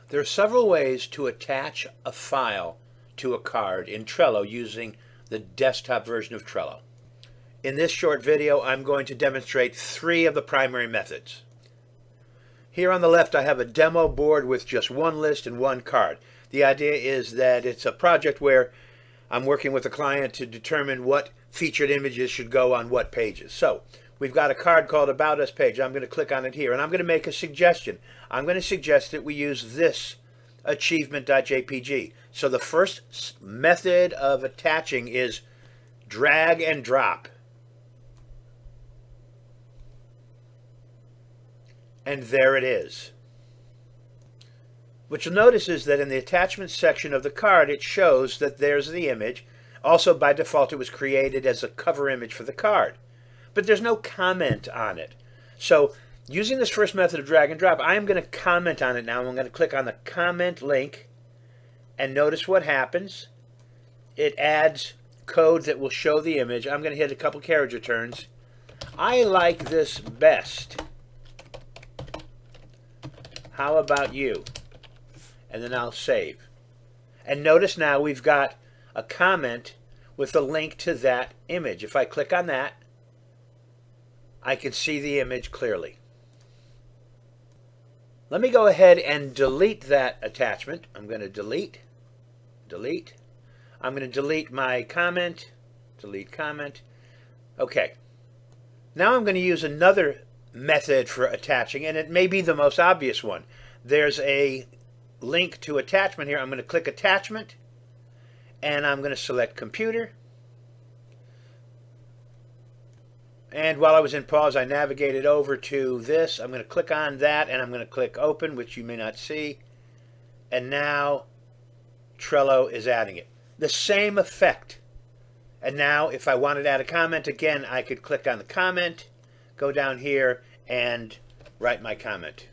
There are several ways to attach a file to a card in Trello using the desktop version of Trello. In this short video, I'm going to demonstrate 3 of the primary methods. Here on the left, I have a demo board with just one list and one card. The idea is that it's a project where I'm working with a client to determine what featured images should go on what pages. So we've got a card called About Us page. I'm going to click on it here, and I'm going to make a suggestion. I'm going to suggest that we use this achievement.jpg. So the first method of attaching is drag and drop. And there it is. What you'll notice is that in the attachments section of the card, it shows that there's the image. Also, by default, it was created as a cover image for the card. But there's no comment on it. So, using this first method of drag and drop, I'm going to comment on it now. I'm going to click on the comment link. And notice what happens. It adds code that will show the image. I'm going to hit a couple carriage returns. I like this best. How about you? And then I'll save. And notice now we've got a comment with a link to that image. If I click on that, I can see the image clearly. Let me go ahead and delete that attachment. I'm going to delete. I'm going to delete my comment. Delete comment. Okay. Now I'm going to use another method for attaching, and it may be the most obvious one. There's a link to attachment here. I'm going to click attachment, and I'm going to select computer. And while I was in pause, I navigated over to this. I'm going to click on that, and I'm going to click open, which you may not see. And now Trello is adding it. The same effect. And now if I wanted to add a comment again, I could click on the comment, go down here, and write my comment.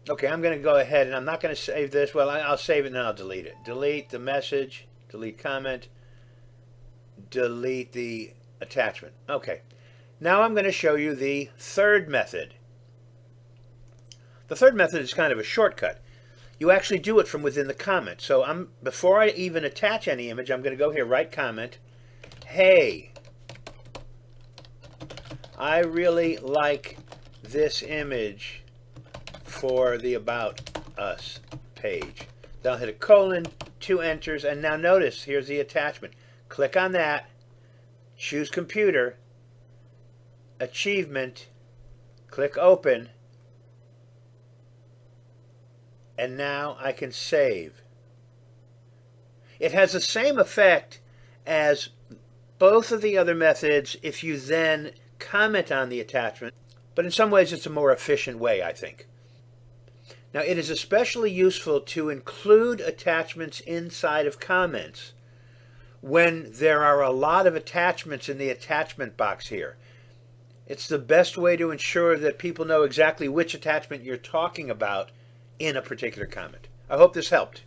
Okay, I'm going to go ahead, and I'm not going to save this. Well, I'll save it and then I'll delete it. Delete the message, delete comment, delete the attachment. Okay, now I'm going to show you the third method. The third method is kind of a shortcut. You actually do it from within the comment. So before I even attach any image, I'm going to go here, write comment. Hey, I really like this image for the About Us page. Then I'll hit a colon, 2 enters, and now notice, here's the attachment. Click on that, choose computer, achievement, click open, and now I can save. It has the same effect as both of the other methods if you then comment on the attachment, but in some ways it's a more efficient way, I think. Now, it is especially useful to include attachments inside of comments when there are a lot of attachments in the attachment box here. It's the best way to ensure that people know exactly which attachment you're talking about in a particular comment. I hope this helped.